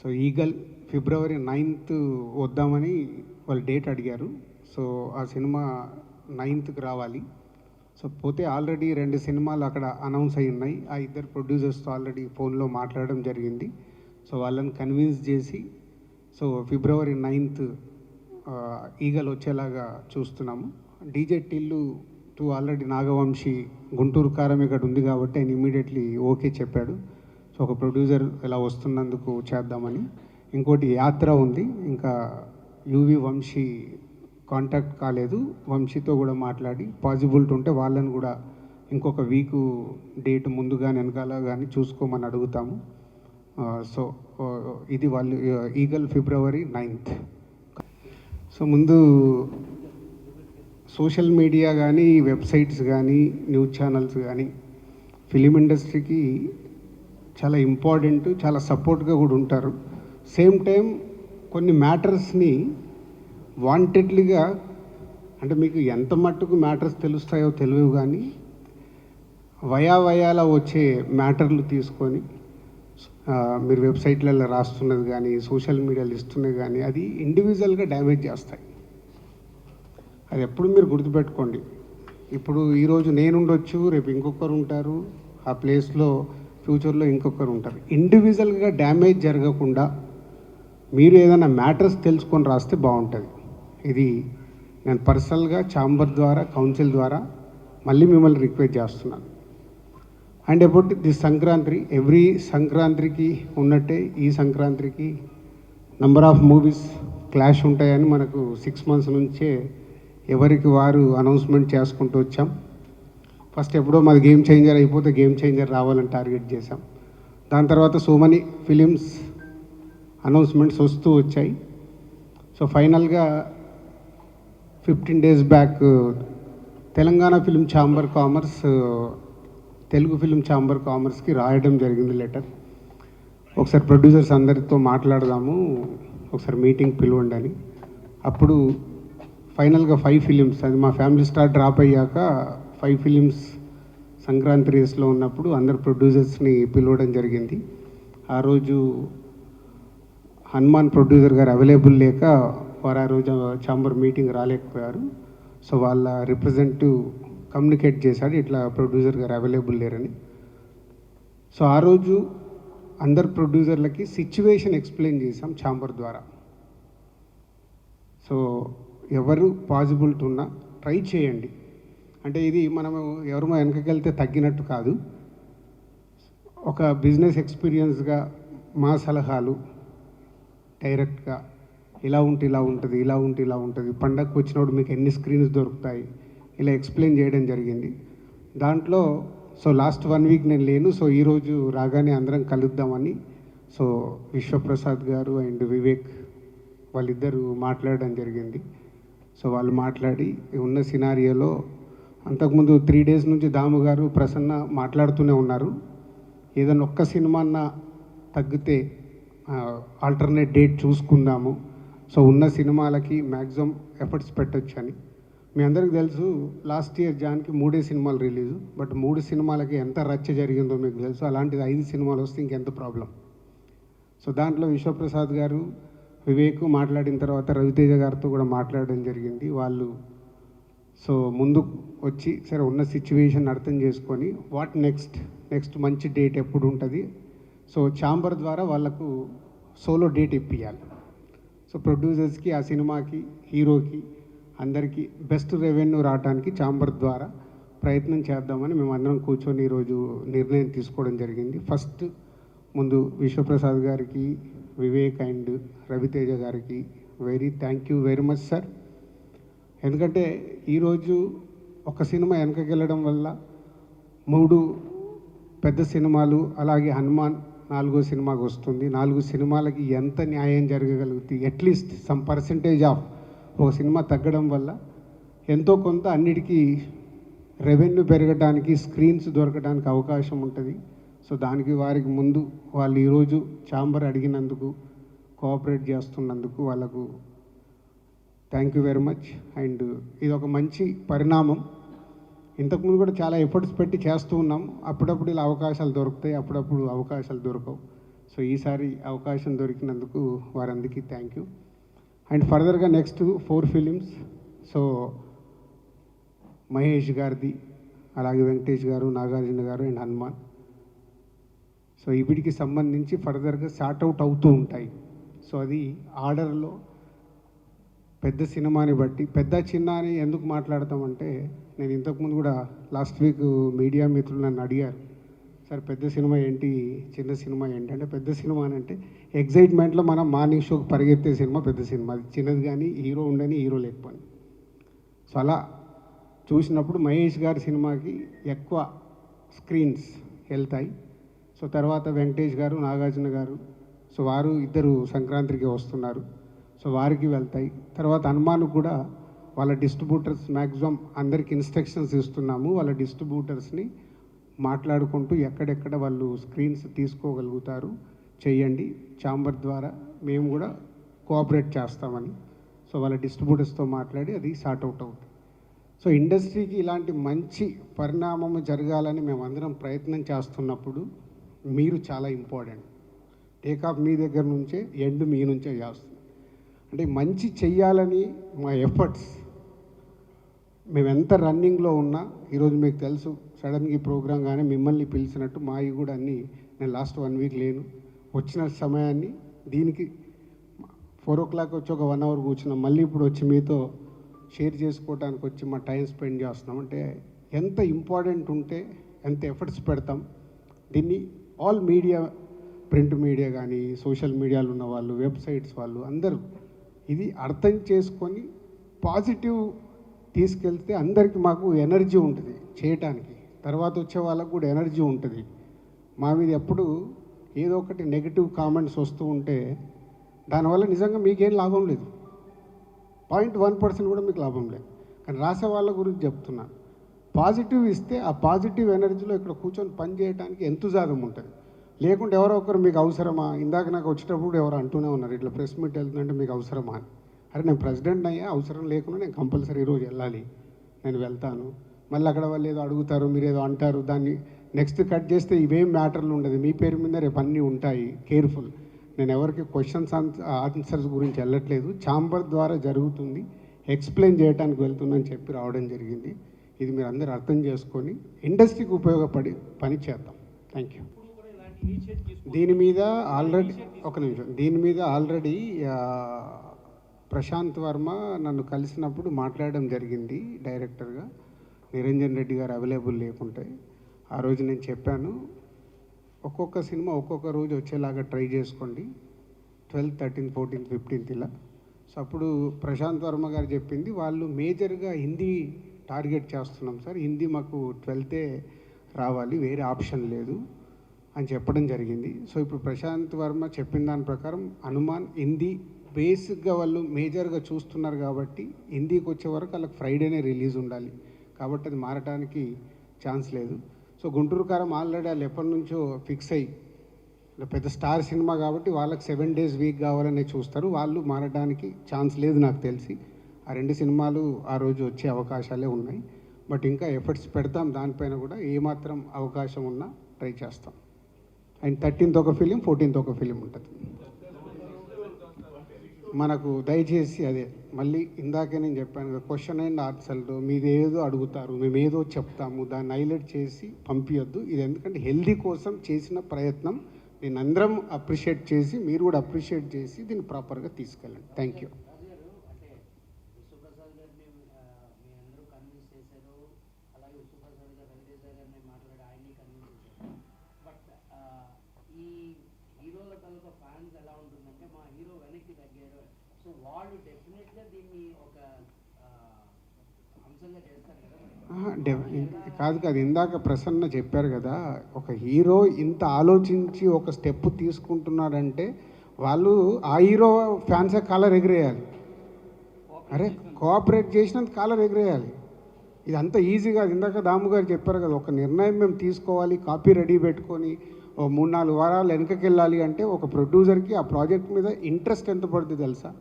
So eagle ఫిబ్రవరి 9th వద్దామని వాళ్ళు date అడిగారు. సో ఆ సినిమా 9th రావాలి. సో పోతే ఆల్రెడీ 2 సినిమాలు అక్కడ అనౌన్స్ అయి ఉన్నాయి. ఆ ఇద్దరు ప్రొడ్యూసర్స్తో ఆల్రెడీ ఫోన్లో మాట్లాడడం జరిగింది. సో వాళ్ళని కన్విన్స్ చేసి సో ఫిబ్రవరి 9th ఈగల్ వచ్చేలాగా చూస్తున్నాము. డీజే టిల్లు 2 ఆల్రెడీ నాగవంశీ గుంటూరు కారం ఇక్కడ ఉంది కాబట్టి ఆయన ఇమీడియట్లీ ఓకే చెప్పాడు. సో ఒక ప్రొడ్యూసర్ ఇలా వస్తున్నందుకు చేద్దామని. ఇంకోటి యాత్ర ఉంది, ఇంకా యువి వంశీ కాంటాక్ట్ కాలేదు. వంశీతో కూడా మాట్లాడి పాసిబిలిటీ ఉంటే వాళ్ళని కూడా ఇంకొక వీకు డేట్ ముందుగా వెనకాల కానీ చూసుకోమని అడుగుతాము. సో ఇది వాళ్ళు ఈగల్ ఫిబ్రవరి 9th. సో ముందు సోషల్ మీడియా కానీ వెబ్సైట్స్ కానీ న్యూస్ ఛానల్స్ కానీ ఫిలిం ఇండస్ట్రీకి చాలా ఇంపార్టెంట్, చాలా సపోర్ట్గా కూడా ఉంటారు. సేమ్ టైం కొన్ని మ్యాటర్స్ని వాంటెడ్లీగా, అంటే మీకు ఎంత మట్టుకు మ్యాటర్స్ తెలుస్తాయో తెలియవు కానీ వయాల వచ్చే మ్యాటర్లు తీసుకొని మీరు వెబ్సైట్లలో రాస్తున్నది కానీ సోషల్ మీడియాలో ఇస్తున్నది కానీ అది ఇండివిజువల్గా డ్యామేజ్ చేస్తాయి. అది ఎప్పుడు మీరు గుర్తుపెట్టుకోండి. ఇప్పుడు ఈరోజు నేను ఉండొచ్చు, రేపు ఇంకొకరు ఉంటారు, ఆ ప్లేస్లో ఫ్యూచర్లో ఇంకొకరు ఉంటారు. ఇండివిజువల్గా డ్యామేజ్ జరగకుండా మీరు ఏదైనా మ్యాటర్స్ తెలుసుకొని రాస్తే బాగుంటుంది. ఇది నేను పర్సనల్గా ఛాంబర్ ద్వారా, కౌన్సిల్ ద్వారా మళ్ళీ మిమ్మల్ని రిక్వెస్ట్ చేస్తున్నాను. And about the Sankranti, every సంక్రాంతికి ఉన్నట్టే ఈ సంక్రాంతికి నంబర్ ఆఫ్ మూవీస్ క్లాష్ ఉంటాయని మనకు 6 months నుంచే ఎవరికి వారు అనౌన్స్మెంట్ చేసుకుంటూ వచ్చాం. ఫస్ట్ ఎప్పుడో మాది గేమ్ చేంజర్ అయిపోతే గేమ్ చేంజర్ రావాలని టార్గెట్ చేశాం. దాని తర్వాత సో మెనీ ఫిలిమ్స్ అనౌన్స్మెంట్స్ వస్తూ వచ్చాయి. సో ఫైనల్గా 15 days back Telangana film chamber commerce Telugu film chamber కామర్స్కి రాయడం జరిగింది లెటర్. ఒకసారి ప్రొడ్యూసర్స్ అందరితో మాట్లాడదాము, ఒకసారి మీటింగ్ పిలవండి అని. అప్పుడు ఫైనల్గా 5 films, అది మా ఫ్యామిలీ స్టార్ డ్రాప్ అయ్యాక 5 films సంక్రాంతి రేస్లో ఉన్నప్పుడు అందరు ప్రొడ్యూసర్స్ని పిలవడం జరిగింది. ఆ రోజు హనుమాన్ ప్రొడ్యూసర్ గారు అవైలబుల్ లేక వారు ఆ రోజు ఛాంబర్ మీటింగ్ రాలేకపోయారు. సో వాళ్ళ రిప్రజెంటేటివ్ కమ్యూనికేట్ చేశాడు ఇట్లా ప్రొడ్యూసర్ గారు అవైలబుల్ లేరని. సో ఆ రోజు అందరు ప్రొడ్యూసర్లకి సిచ్యువేషన్ ఎక్స్ప్లెయిన్ చేశాం ఛాంబర్ ద్వారా. సో ఎవరు పాసిబిలిటీ ఉన్నా ట్రై చేయండి. అంటే ఇది మనము ఎవరు వెనకకెళ్తే తగ్గినట్టు కాదు. ఒక బిజినెస్ ఎక్స్పీరియన్స్గా మా సలహాలు డైరెక్ట్గా ఇలా ఉంటే ఇలా ఉంటుంది, ఇలా ఉంటే ఇలా ఉంటుంది, పండగకు వచ్చినప్పుడు మీకు ఎన్ని స్క్రీన్స్ దొరుకుతాయి, ఇలా ఎక్స్ప్లెయిన్ చేయడం జరిగింది. దాంట్లో సో లాస్ట్ 1 week నేను లేను. సో ఈరోజు రాగానే అందరం కలుద్దామని సో విశ్వప్రసాద్ గారు అండ్ వివేక్ వాళ్ళిద్దరూ మాట్లాడడం జరిగింది. సో వాళ్ళు మాట్లాడి ఉన్న సినారియోలో అంతకుముందు 3 days నుంచి దాము గారు ప్రసన్న మాట్లాడుతూనే ఉన్నారు. ఏదైనా ఒక్క సినిమాన్న తగ్గితే ఆల్టర్నేట్ డేట్ చూసుకుందాము, సో ఉన్న సినిమాలకి మ్యాక్సిమం ఎఫర్ట్స్ పెట్టచ్చు అని. మీ అందరికీ తెలుసు లాస్ట్ ఇయర్ జాన్కి 3 సినిమాలు రిలీజు, బట్ 3 సినిమాలకి ఎంత రచ్చ జరిగిందో మీకు తెలుసు. అలాంటిది 5 సినిమాలు వస్తే ఇంకెంత ప్రాబ్లం. సో దాంట్లో విశ్వప్రసాద్ గారు వివేక్ మాట్లాడిన తర్వాత రవితేజ గారితో కూడా మాట్లాడడం జరిగింది. వాళ్ళు సో ముందు వచ్చి సరే ఉన్న సిచ్యువేషన్ అర్థం చేసుకొని వాట్ నెక్స్ట్ మంచి డేట్ ఎప్పుడు ఉంటుంది, సో ఛాంబర్ ద్వారా వాళ్ళకు సోలో డేట్ ఇప్పియాలి. సో ప్రొడ్యూసర్స్కి, ఆ సినిమాకి, హీరోకి అందరికీ బెస్ట్ రెవెన్యూ రావడానికి ఛాంబర్ ద్వారా ప్రయత్నం చేద్దామని మేము అందరం కూర్చొని ఈరోజు నిర్ణయం తీసుకోవడం జరిగింది. ఫస్ట్ ముందు విశ్వప్రసాద్ గారికి, వివేక్ అండ్ రవితేజ గారికి thank you very much sir. ఎందుకంటే ఈరోజు ఒక సినిమా వెనకకెళ్ళడం వల్ల 3 పెద్ద సినిమాలు, అలాగే హనుమాన్ 4వ సినిమాకి వస్తుంది. 4 సినిమాలకి ఎంత న్యాయం జరగగలుగుతుంది, అట్లీస్ట్ సమ్ పర్సంటేజ్ ఆఫ్ ఒక సినిమా తగ్గడం వల్ల ఎంతో కొంత అన్నిటికీ రెవెన్యూ పెరగడానికి, స్క్రీన్స్ దొరకడానికి అవకాశం ఉంటుంది. సో దానికి వారికి ముందు వాళ్ళు ఈరోజు ఛాంబర్ అడిగినందుకు, కోఆపరేట్ చేస్తున్నందుకు వాళ్ళకు thank you very much. And ఇది ఒక మంచి పరిణామం. ఇంతకుముందు కూడా చాలా ఎఫర్ట్స్ పెట్టి చేస్తూ ఉన్నాం. అప్పుడప్పుడు ఇలా అవకాశాలు దొరుకుతాయి, అప్పుడప్పుడు అవకాశాలు దొరకవు. సో ఈసారి అవకాశం దొరికినందుకు వారందరికీ థ్యాంక్ యూ. అండ్ ఫర్దర్గా నెక్స్ట్ 4 ఫిలిమ్స్, సో మహేష్ గారిది, అలాగే వెంకటేష్ గారు, నాగార్జున గారు అండ్ హనుమాన్. సో వీటికి సంబంధించి ఫర్దర్గా అవుట్ అవుతూ ఉంటాయి. సో అది ఆర్డర్లో పెద్ద సినిమాని బట్టి, పెద్ద చిన్న అని ఎందుకు మాట్లాడతామంటే, నేను ఇంతకుముందు కూడా లాస్ట్ వీక్ మీడియా మిత్రులు నన్ను అడిగారు, సార్ పెద్ద సినిమా ఏంటి, చిన్న సినిమా ఏంటి అంటే, పెద్ద సినిమా అని అంటే ఎగ్జైట్మెంట్లో మనం మార్నింగ్ షోకి పరిగెత్తే సినిమా పెద్ద సినిమా. అది చిన్నది కానీ హీరో ఉండని హీరో లేకపోని. సో అలా చూసినప్పుడు మహేష్ గారి సినిమాకి ఎక్కువ స్క్రీన్స్ వెళ్తాయి. సో తర్వాత వెంకటేష్ గారు, నాగార్జున గారు, సో వారు ఇద్దరు సంక్రాంతికి వస్తున్నారు, సో వారికి వెళ్తాయి. తర్వాత హనుమాన్ కూడా వాళ్ళ డిస్ట్రిబ్యూటర్స్ మ్యాక్సిమం అందరికి ఇన్స్ట్రక్షన్స్ ఇస్తున్నాము, వాళ్ళ డిస్ట్రిబ్యూటర్స్ని మాట్లాడుకుంటూ ఎక్కడెక్కడ వాళ్ళు స్క్రీన్స్ తీసుకోగలుగుతారు చేయండి, ఛాంబర్ ద్వారా మేము కూడా కోఆపరేట్ చేస్తామని. సో వాళ్ళ డిస్ట్రిబ్యూటర్స్తో మాట్లాడి అది అవుట్ అవుతుంది. సో ఇండస్ట్రీకి ఇలాంటి మంచి పరిణామం జరగాలని మేమందరం ప్రయత్నం చేస్తున్నప్పుడు మీరు చాలా ఇంపార్టెంట్. టేకాఫ్ మీ దగ్గర నుంచే, ఎండ్ మీ నుంచే చేస్తుంది. అంటే మంచి చెయ్యాలని మా ఎఫర్ట్స్, మేము ఎంత రన్నింగ్లో ఉన్నా, ఈరోజు మీకు తెలుసు సడన్గా ఈ ప్రోగ్రాం కానీ మిమ్మల్ని పిలిచినట్టు మావి కూడా అన్నీ, నేను లాస్ట్ 1 వీక్ లేను, వచ్చిన సమయాన్ని దీనికి 4 o'clock వచ్చి ఒక 1 hour కూర్చున్నాం, మళ్ళీ ఇప్పుడు వచ్చి మీతో షేర్ చేసుకోవడానికి వచ్చి మా టైం స్పెండ్ చేస్తున్నాం. అంటే ఎంత ఇంపార్టెంట్ ఉంటే ఎంత ఎఫర్ట్స్ పెడతాం. దీన్ని ఆల్ మీడియా, ప్రింట్ మీడియా కానీ, సోషల్ మీడియాలో ఉన్న వాళ్ళు, వెబ్సైట్స్ వాళ్ళు అందరూ ఇది అర్థం చేసుకొని పాజిటివ్ తీసుకెళ్తే అందరికీ మాకు ఎనర్జీ ఉంటుంది చేయటానికి. తర్వాత వచ్చే వాళ్ళకు కూడా ఎనర్జీ ఉంటుంది. మా మీద ఎప్పుడు ఏదో ఒకటి నెగిటివ్ కామెంట్స్ వస్తూ ఉంటే దానివల్ల నిజంగా మీకేం లాభం లేదు, 0.1% కూడా మీకు లాభం లేదు. కానీ రాసే వాళ్ళ గురించి చెప్తున్నాను, పాజిటివ్ ఇస్తే ఆ పాజిటివ్ ఎనర్జీలో ఇక్కడ కూర్చొని పని చేయడానికి ఎంతుజాదం ఉంటుంది. లేకుంటే ఎవరో ఒకరు మీకు అవసరమా, ఇందాక నాకు వచ్చేటప్పుడు ఎవరు అంటూనే ఉన్నారు, ఇట్లా ప్రెస్ మీట్ వెళ్తుందంటే మీకు అవసరమా అని. అరే నేను ప్రెసిడెంట్ అయ్యా, అవసరం లేకుండా నేను కంపల్సరీ ఈరోజు వెళ్ళాలి, నేను వెళ్తాను. మళ్ళీ అక్కడ వాళ్ళు ఏదో అడుగుతారు, మీరు ఏదో అంటారు, దాన్ని నెక్స్ట్ కట్ చేస్తే ఇవేం మ్యాటర్లు ఉండదు, మీ పేరు మీద రేపు అన్నీ ఉంటాయి. కేర్ఫుల్. నేను ఎవరికి క్వశ్చన్స్ ఆన్సర్స్ గురించి వెళ్ళట్లేదు, ఛాంబర్ ద్వారా జరుగుతుంది, ఎక్స్ప్లెయిన్ చేయడానికి వెళ్తుందని చెప్పి రావడం జరిగింది. ఇది మీరు అందరూ అర్థం చేసుకొని ఇండస్ట్రీకి ఉపయోగపడి పని చేద్దాం. Thank you. దీని మీద ఆల్రెడీ ప్రశాంత్ వర్మ నన్ను కలిసినప్పుడు మాట్లాడడం జరిగింది డైరెక్టర్గా. నిరంజన్ రెడ్డి గారు అవైలబుల్ లేకుంటే ఆ రోజు నేను చెప్పాను, ఒక్కొక్క సినిమా ఒక్కొక్క రోజు వచ్చేలాగా ట్రై చేసుకోండి, 12th, 13th, 14th, 15th ఇలా. సో అప్పుడు ప్రశాంత్ వర్మ గారు చెప్పింది, వాళ్ళు మేజర్గా హిందీ టార్గెట్ చేస్తున్నాం సార్, హిందీ మాకు 12th రావాలి, వేరే ఆప్షన్ లేదు అని చెప్పడం జరిగింది. సో ఇప్పుడు ప్రశాంత్ వర్మ చెప్పిన దాని ప్రకారం హనుమాన్ హిందీ బేసిక్గా వాళ్ళు మేజర్గా చూస్తున్నారు కాబట్టి హిందీకి వచ్చే వరకు వాళ్ళకి ఫ్రైడేనే రిలీజ్ ఉండాలి, కాబట్టి అది మారడానికి ఛాన్స్ లేదు. సో గుంటూరు కారం ఆల్రెడీ వాళ్ళు ఎప్పటి నుంచో ఫిక్స్ అయ్యి, పెద్ద స్టార్ సినిమా కాబట్టి వాళ్ళకి 7 days వీక్ కావాలనే చూస్తారు, వాళ్ళు మారడానికి ఛాన్స్ లేదు నాకు తెలిసి. ఆ 2 సినిమాలు ఆ రోజు వచ్చే అవకాశాలే ఉన్నాయి. బట్ ఇంకా ఎఫర్ట్స్ పెడతాం, దానిపైన కూడా ఏమాత్రం అవకాశం ఉన్నా ట్రై చేస్తాం. అండ్ 13th ఒక ఫిలిం, 14th ఒక ఫిలిం ఉంటుంది మనకు. దయచేసి అదే మళ్ళీ ఇందాకే నేను చెప్పాను కదా, క్వశ్చన్ అండ్ ఆన్సర్లు మీరు ఏదో అడుగుతారు, మేము ఏదో చెప్తాము, దాన్ని హైలైట్ చేసి పంపించద్దు. ఇది ఎందుకంటే హెల్దీ కోసం చేసిన ప్రయత్నం, నేను అందరం అప్రిషియేట్ చేసి మీరు కూడా అప్రిషియేట్ చేసి దీన్ని ప్రాపర్గా తీసుకెళ్ళండి. Thank you. కాదు ఇందాక ప్రసన్న చెప్పారు కదా, ఒక హీరో ఇంత ఆలోచించి ఒక స్టెప్ తీసుకుంటున్నాడంటే వాళ్ళు ఆ హీరో ఫ్యాన్సే కాలర్ ఎగిరేయాలి. అరే కోఆపరేట్ చేసినంత కాలర్ ఎగిరేయాలి. ఇది అంత ఈజీగా, ఇందాక దాము గారు చెప్పారు కదా, ఒక నిర్ణయం మేము తీసుకోవాలి, కాపీ రెడీ పెట్టుకొని ఓ 3-4 వారాలు వెనకకి వెళ్ళాలి అంటే ఒక ప్రొడ్యూసర్కి ఆ ప్రాజెక్ట్ మీద ఇంట్రెస్ట్ ఎంత పడుతుంది తెలుసా?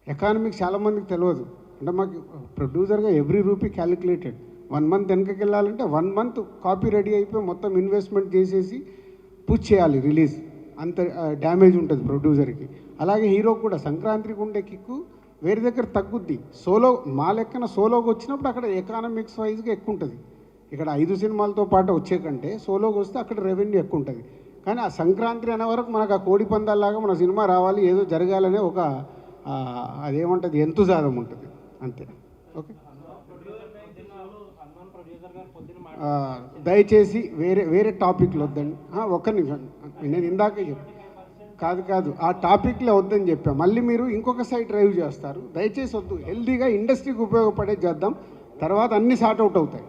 ఎకానమిక్స్ చాలామందికి తెలియదు. అంటే మాకు ప్రొడ్యూసర్గా ఎవ్రీ రూపీ క్యాలిక్యులేటెడ్. 1 month వెనకకి వెళ్ళాలంటే 1 month కాపీ రెడీ అయిపోయి మొత్తం ఇన్వెస్ట్మెంట్ చేసేసి పుష్ చేయాలి రిలీజ్. అంత డ్యామేజ్ ఉంటుంది ప్రొడ్యూసర్కి. అలాగే హీరోకి కూడా సంక్రాంతికి ఉండే కిక్కు వేరే దగ్గర తగ్గుద్ది. సోలో మా లెక్కన సోలోకి వచ్చినప్పుడు అక్కడ ఎకానమిక్స్ వైజ్గా ఎక్కువ ఉంటుంది. ఇక్కడ 5 సినిమాలతో పాటు వచ్చే కంటే సోలోకి వస్తే అక్కడ రెవెన్యూ ఎక్కువ ఉంటుంది. కానీ ఆ సంక్రాంతి అనే వరకు మనకు ఆ కోడి పందాల్లాగా మన సినిమా రావాలి, ఏదో జరగాలనే ఒక అదేమంటుంది ఎంతుజాదం ఉంటుంది అంతే. ఓకే, దయచేసి వేరే వేరే టాపిక్లు వద్దండి. ఒక్క నిమిషం, నేను ఇందాకే కాదు ఆ టాపిక్లే వద్దని చెప్పా. మళ్ళీ మీరు ఇంకొక సైడ్ డ్రైవ్ చేస్తారు. దయచేసి వద్దు. హెల్తీగా ఇండస్ట్రీకి ఉపయోగపడే చేద్దాం, తర్వాత అన్నీ సార్ట్ అవుట్ అవుతాయి.